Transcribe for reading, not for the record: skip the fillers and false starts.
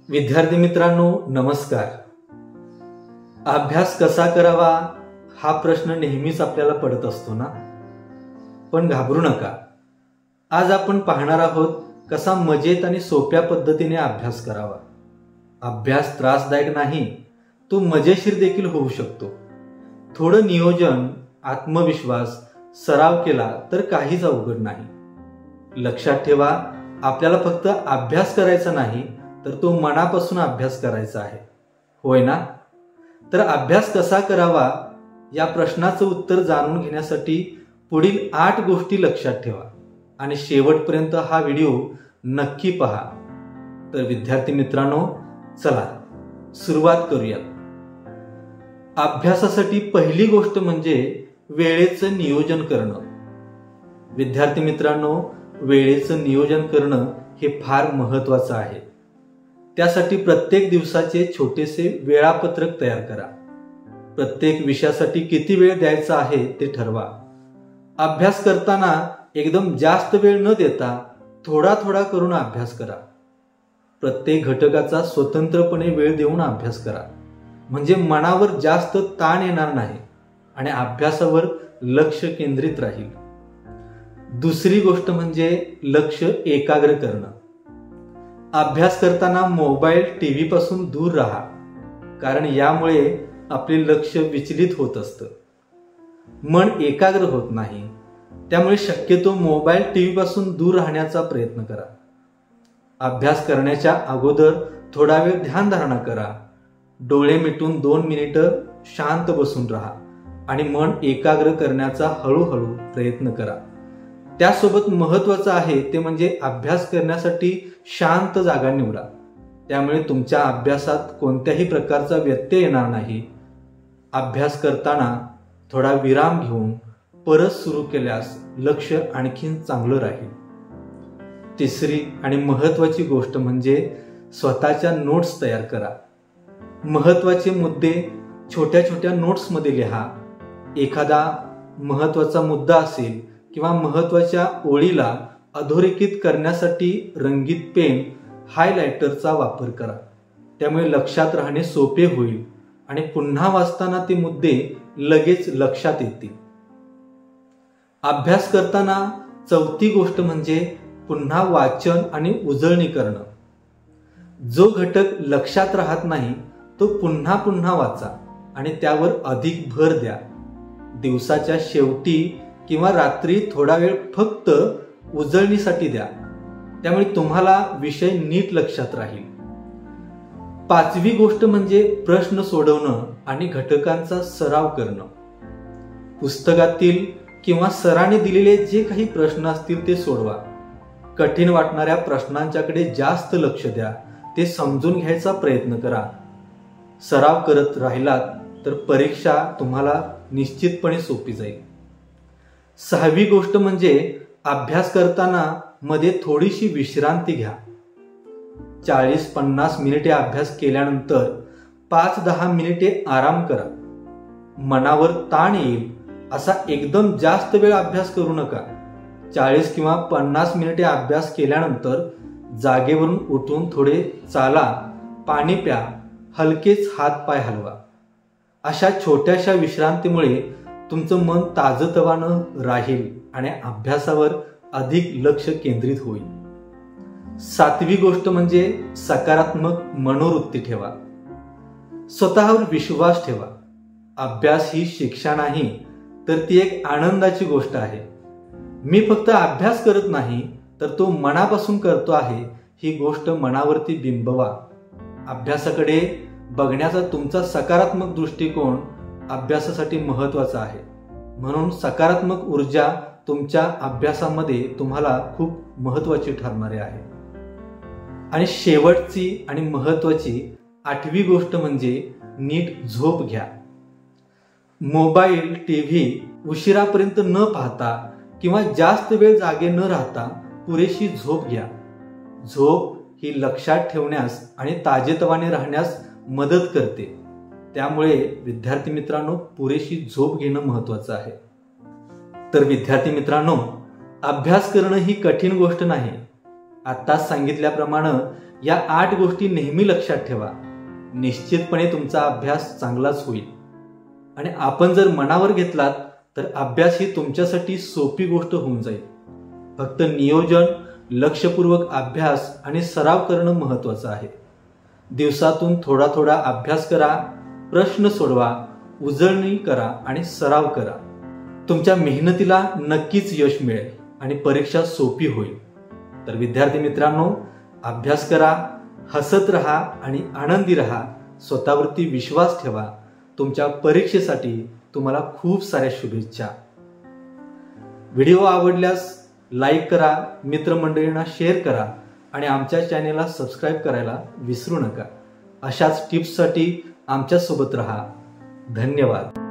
विद्यार्थी मित्रांनो, नमस्कार. अभ्यास कसा करावा हा प्रश्न नेहमीच आपल्याला पडत असतो ना. पण घाबरू नका. आज आपण पाहणार आहोत कसा मजेत आणि सोप्या पद्धतीने अभ्यास करावा. अभ्यास त्रासदायक नाही, तो मजेशीर देखील होऊ शकतो. थोडं नियोजन, आत्मविश्वास, सराव केला तर काहीच अवघड नाही. लक्षात ठेवा, आपल्याला फक्त अभ्यास करायचा नाही तर तो मनापासून अभ्यास करायचा आहे. होय ना? तर अभ्यास कसा करावा या प्रश्नाचं उत्तर जाणून घेण्यासाठी पुढील 8 गोष्टी लक्षात ठेवा आणि शेवटपर्यंत हा व्हिडिओ नक्की पहा. तर विद्यार्थी मित्रांनो, चला सुरुवात करूया. अभ्यासासाठी पहिली गोष्ट म्हणजे वेळेचं नियोजन करणं. विद्यार्थी मित्रांनो, वेळेचं नियोजन करणं हे फार महत्त्वाचं आहे. त्यासाठी प्रत्येक दिवसाचे छोटेसे वेळापत्रक तयार करा. प्रत्येक विषयासाठी किती वेळ द्यायचा आहे ते ठरवा. अभ्यास करताना एकदम जास्त वेळ न देता थोडा थोडा करून अभ्यास करा. प्रत्येक घटकाचा स्वतंत्रपणे वेळ देऊन अभ्यास करा, म्हणजे मनावर जास्त ताण येणार नाही आणि अभ्यासावर लक्ष केंद्रित राहील. दुसरी गोष्ट म्हणजे लक्ष एकाग्र करणं. अभ्यास करताना मोबाईल, टीव्ही पासून दूर राहा, कारण यामुळे आपले लक्ष विचलित होत असतं. मन एकाग्र होत नाही. त्यामुळे शक्यतो मोबाईल, टीव्ही पासून दूर राहण्याचा प्रयत्न करा. अभ्यास करण्याच्या अगोदर थोडा वेळ ध्यानधारणा करा. डोळे मिटून 2 मिनिटं शांत बसून राहा आणि मन एकाग्र करण्याचा हळूहळू प्रयत्न करा. त्यासोबत महत्वाचं आहे ते म्हणजे अभ्यास करण्यासाठी शांत जागा निवडा. त्यामुळे तुमच्या अभ्यासात कोणत्याही प्रकारचा व्यत्यय येणार नाही. अभ्यास करताना थोडा विराम घेऊन परत सुरू केल्यास लक्ष आणखीन चांगलं राहील. तिसरी आणि महत्वाची गोष्ट म्हणजे स्वतःच्या नोट्स तयार करा. महत्वाचे मुद्दे छोट्या छोट्या नोट्समध्ये लिहा. एखादा महत्वाचा मुद्दा असेल किंवा महत्वाच्या ओळीला अधोरेखित करण्यासाठी रंगीत पेन, हायलायटरचा वापर करा. त्यामुळे लक्षात राहणे सोपे होईल आणि पुन्हा वाचताना ते मुद्दे लगेच लक्षात येतील. अभ्यास करताना चौथी गोष्ट म्हणजे पुन्हा वाचन आणि उजळणी करणं. जो घटक लक्षात राहत नाही तो पुन्हा पुन्हा वाचा आणि त्यावर अधिक भर द्या. दिवसाच्या शेवटी किंवा रात्री थोडा वेळ फक्त उजळणीसाठी द्या. त्यामुळे तुम्हाला विषय नीट लक्षात राहील. पाचवी गोष्ट म्हणजे प्रश्न सोडवणं आणि घटकांचा सराव करणं. पुस्तकातील किंवा सरांनी दिलेले जे काही प्रश्न असतील ते सोडवा. कठीण वाटणाऱ्या प्रश्नांच्याकडे जास्त लक्ष द्या. ते समजून घ्यायचा प्रयत्न करा. सराव करत राहिलात तर परीक्षा तुम्हाला निश्चितपणे सोपी जाईल. सहावी गोष्ट म्हणजे अभ्यास करताना मध्ये थोडीशी विश्रांती घ्या. 40-50 मिनिटे अभ्यास केल्यानंतर 5-10 मिनिटे आराम करा. मनावर ताण येईल असा एकदम जास्त वेळ अभ्यास करू नका. 40 किंवा 50 मिनिटे अभ्यास केल्यानंतर जागेवरून उठून थोडे चाला, पाणी प्या, हलकेच हात पाय हलवा. अशा छोट्याशा विश्रांतीमुळे तुमचं मन ताजतवानं राहील आणि अभ्यासावर अधिक लक्ष केंद्रित होईल. सातवी गोष्ट म्हणजे सकारात्मक मनोवृत्ती ठेवा. स्वतःवर विश्वास ठेवा. अभ्यास ही शिक्षा नाही, तर ती एक आनंदाची गोष्ट आहे. मी फक्त अभ्यास करत नाही तर तो मनापासून करतो आहे ही गोष्ट मनावरती बिंबवा. अभ्यासाकडे बघण्याचा तुमचा सकारात्मक दृष्टिकोन अभ्यासासाठी महत्वाचा आहे. म्हणून सकारात्मक ऊर्जा तुमच्या अभ्यासामध्ये तुम्हाला खूप महत्वाची ठरणारी आहे. आणि शेवटची आणि महत्वाची 8वी गोष्ट म्हणजे नीट झोप घ्या. मोबाईल, टीव्ही उशिरापर्यंत न पाहता किंवा जास्त वेळ जागे न राहता पुरेशी झोप घ्या. झोप ही लक्षात ठेवण्यास आणि ताजेतवाने राहण्यास मदत करते. त्यामुळे विद्यार्थी मित्रांनो, पुरेशी झोप घेणं महत्वाचं आहे. तर विद्यार्थी मित्रांनो, अभ्यास करणं ही कठीण गोष्ट नाही. आत्ताच सांगितल्याप्रमाणे या 8 गोष्टी नेहमी लक्षात ठेवा. निश्चितपणे तुमचा अभ्यास चांगलाच होईल. आणि आपण जर मनावर घेतलात तर अभ्यास ही तुमच्यासाठी सोपी गोष्ट होऊन जाईल. फक्त नियोजन, लक्षपूर्वक अभ्यास आणि सराव करणं महत्वाचं आहे. दिवसातून थोडा थोडा अभ्यास करा, प्रश्न सोडवा, उजळणी करा आणि सराव करा. तुमच्या मेहनतीला नक्कीच यश मिळेल आणि परीक्षा सोपी होईल. तर विद्यार्थी मित्रांनो, अभ्यास करा, हसत राहा आणि आनंदी राहा. स्वतःवरती विश्वास ठेवा. तुमच्या परीक्षेसाठी तुम्हाला खूप साऱ्या शुभेच्छा. व्हिडिओ आवडल्यास लाईक करा, मित्रमंडळींना शेअर करा आणि आमच्या चॅनेलला सबस्क्राईब करायला विसरू नका. अशाच टिप्ससाठी आमच्यासोबत राहा. धन्यवाद.